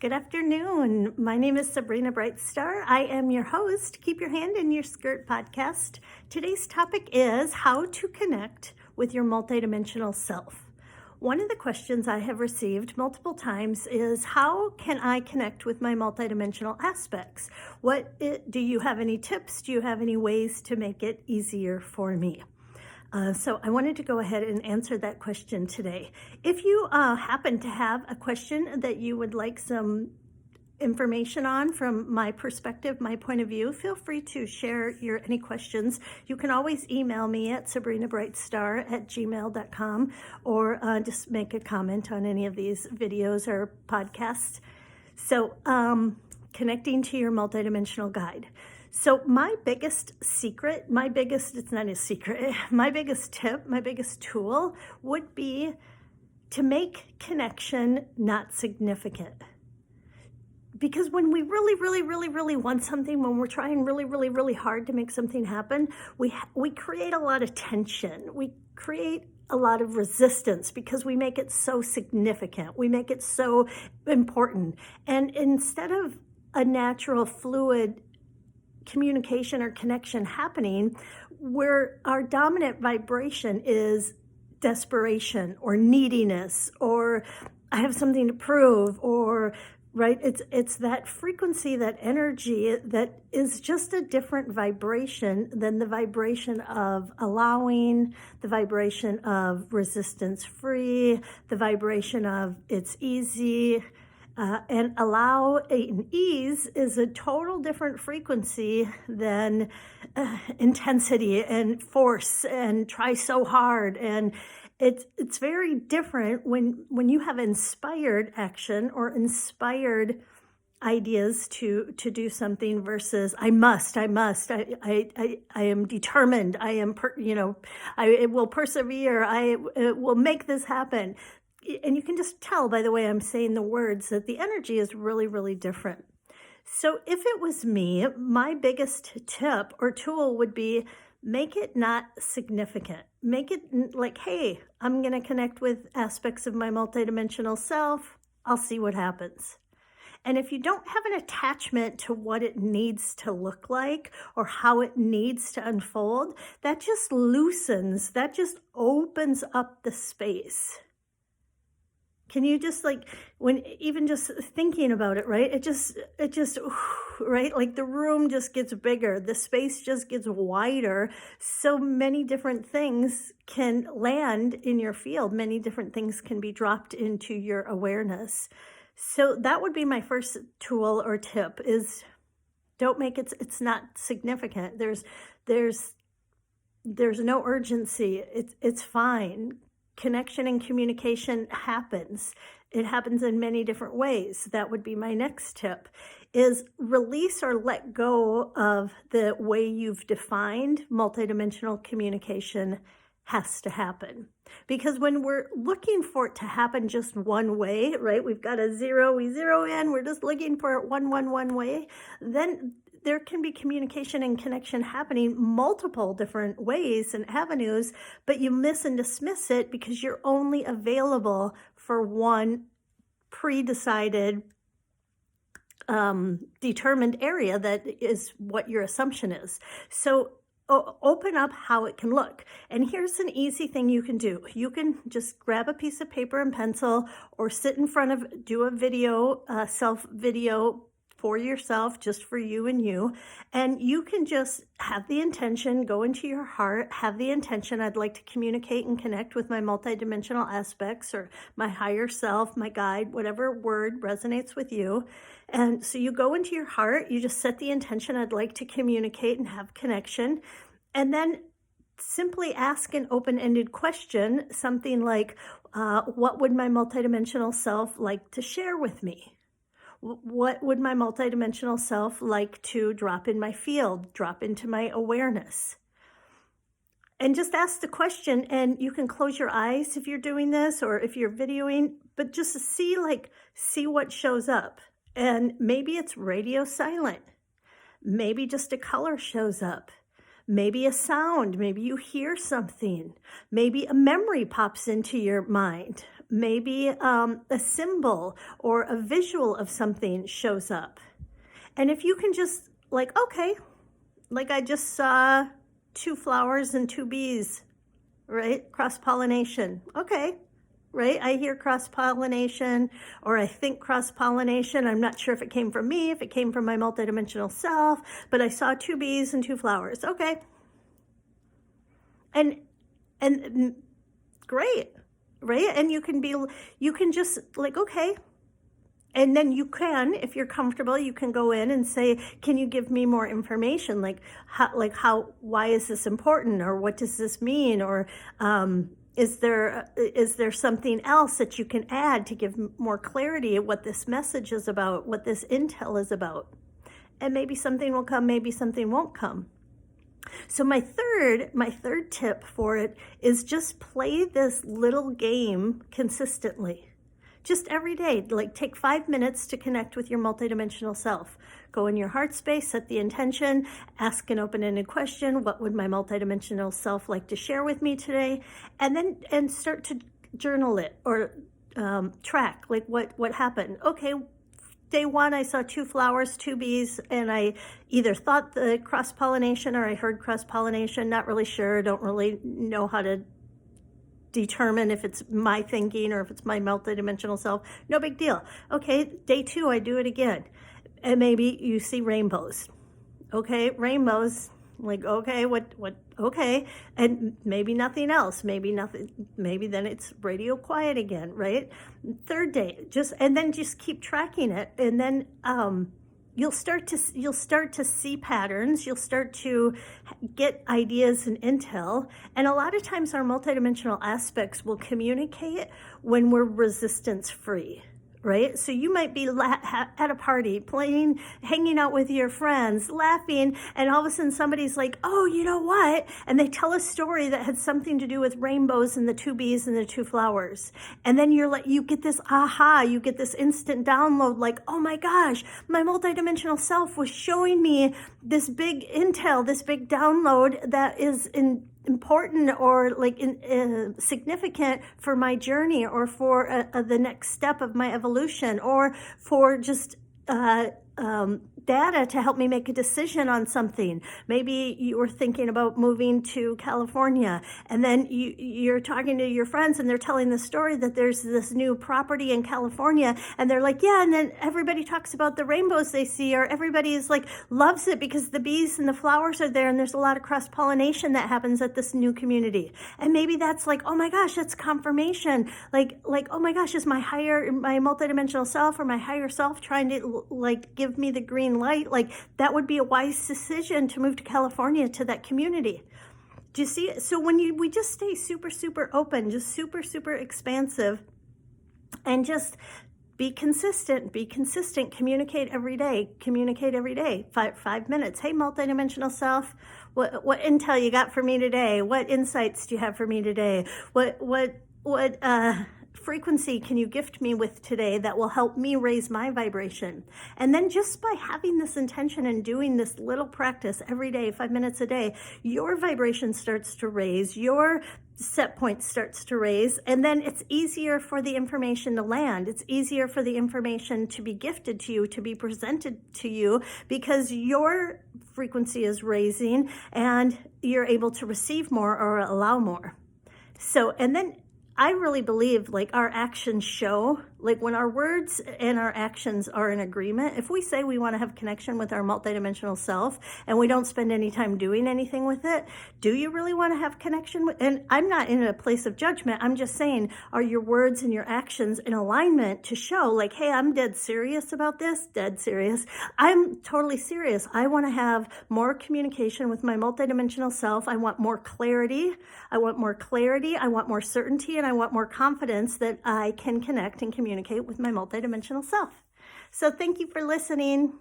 Good afternoon. My name is Sabrina Brightstar. I am your host, Keep Your Hand in Your Skirt podcast. Today's topic is how to connect with your multidimensional self. One of the questions I have received multiple times is, how can I connect with my multidimensional aspects? Do you have any tips? Do you have any ways to make it easier for me? So I wanted to go ahead and answer that question today. If you happen to have a question that you would like some information on from my perspective, my point of view, feel free to share any questions. You can always email me at sabrinabrightstar@gmail.com or just make a comment on any of these videos or podcasts. So connecting to your multidimensional guide. So my biggest secret, it's not a secret, my biggest tip, my biggest tool would be to make connection not significant. Because when we really want something, when we're trying really hard to make something happen, we create a lot of tension. We create a lot of resistance because we make it so significant. We make it so important. And instead of a natural, fluid communication or connection happening, where our dominant vibration is desperation or neediness, or I have something to prove, or right, it's that frequency, that energy that is just a different vibration than the vibration of allowing, the vibration of resistance free, the vibration of it's easy. And allow and ease is a total different frequency than intensity and force and try so hard. And it's very different when you have inspired action or inspired ideas to do something versus I am determined, I will persevere, I will make this happen. And you can just tell by the way I'm saying the words that the energy is really different. So if it was me, my biggest tip or tool would be, make it not significant. Make it like, hey, I'm going to connect with aspects of my multidimensional self. I'll see what happens. And if you don't have an attachment to what it needs to look like or how it needs to unfold, that just loosens, that just opens up the space. Can you just even just thinking about it, right? It just, right? Like the room just gets bigger. The space just gets wider. So many different things can land in your field. Many different things can be dropped into your awareness. So that would be my first tool or tip, is don't make it's not significant. There's no urgency. It's fine. Connection and communication happens. It happens in many different ways. That would be my next tip, is release or let go of the way you've defined multidimensional communication has to happen. Because when we're looking for it to happen just one way, right? We've got we zero in, we're just looking for it one way, then there can be communication and connection happening multiple different ways and avenues, but you miss and dismiss it because you're only available for one pre-decided, determined area that is what your assumption is. So open up how it can look. And here's an easy thing you can do. You can just grab a piece of paper and pencil or sit in front of, do a video, self-video for yourself, just for you and you. And you can just have the intention, go into your heart, have the intention, I'd like to communicate and connect with my multidimensional aspects or my higher self, my guide, whatever word resonates with you. And so you go into your heart, you just set the intention, I'd like to communicate and have connection. And then simply ask an open-ended question, something like, what would my multidimensional self like to share with me? What would my multidimensional self like to drop in my field, drop into my awareness? And just ask the question, and you can close your eyes if you're doing this or if you're videoing, but just see what shows up. And maybe it's radio silent. Maybe just a color shows up. Maybe a sound, maybe you hear something. Maybe a memory pops into your mind. Maybe a symbol or a visual of something shows up. And if you can just like, okay, like I just saw 2 flowers and 2 bees, right? Cross-pollination. Okay, right? I hear cross-pollination, or I think cross-pollination. I'm not sure if it came from me, if it came from my multidimensional self, but I saw 2 bees and 2 flowers. Okay. And great, right? And you can just like, okay. And then you can, if you're comfortable, you can go in and say, can you give me more information? Like how, why is this important? Or what does this mean? Or is there something else that you can add to give more clarity of what this message is about, what this intel is about? And maybe something will come, maybe something won't come. So my third tip for it is just play this little game consistently. Just every day, like take 5 minutes to connect with your multidimensional self. Go in your heart space, set the intention, ask an open-ended question. What would my multidimensional self like to share with me today? And start to journal it or track like what happened. Okay, day 1, I saw 2 flowers, 2 bees, and I either thought the cross-pollination or I heard cross-pollination. Not really sure. Don't really know how to determine if it's my thinking or if it's my multidimensional self. No big deal. Okay, day 2, I do it again. And maybe you see rainbows. Okay, rainbows, like, okay, okay. And maybe nothing else, maybe then it's radio quiet again, right? 3rd day, and then just keep tracking it. And then, you'll start to see patterns. You'll start to get ideas and intel. And a lot of times our multidimensional aspects will communicate when we're resistance free, right? So you might be at a party, playing, hanging out with your friends, laughing, and all of a sudden somebody's like, oh, you know what? And they tell a story that had something to do with rainbows and the 2 bees and the 2 flowers. And then you get this aha, you get this instant download, like, oh my gosh, my multidimensional self was showing me this big intel, this big download that is important or like significant for my journey or for the next step of my evolution or for just data to help me make a decision on something. Maybe you were thinking about moving to California, and then you're talking to your friends and they're telling the story that there's this new property in California, and they're like, yeah, and then everybody talks about the rainbows they see, or everybody is like loves it because the bees and the flowers are there and there's a lot of cross-pollination that happens at this new community. And maybe that's like, oh my gosh, that's confirmation. Like oh my gosh, is my multidimensional self or my higher self trying to like give me the green light? Like that would be a wise decision to move to California, to that community. Do you see it? So when we just stay super, super open, just super, super expansive, and just be consistent, communicate every day, 5 minutes. Hey, multidimensional self, what intel you got for me today? What insights do you have for me today? What frequency can you gift me with today that will help me raise my vibration? And then just by having this intention and doing this little practice every day, 5 minutes a day, your vibration starts to raise, your set point starts to raise, and then it's easier for the information to land. It's easier for the information to be gifted to you, to be presented to you, because your frequency is raising and you're able to receive more or allow more. So, and then I really believe like our actions show, like when our words and our actions are in agreement, if we say we want to have connection with our multidimensional self and we don't spend any time doing anything with it, do you really want to have connection with? And I'm not in a place of judgment. I'm just saying, are your words and your actions in alignment to show like, hey, I'm dead serious about this, dead serious. I'm totally serious. I want to have more communication with my multidimensional self. I want more clarity. I want more certainty, and I want more confidence that I can connect and communicate with my multidimensional self. So thank you for listening.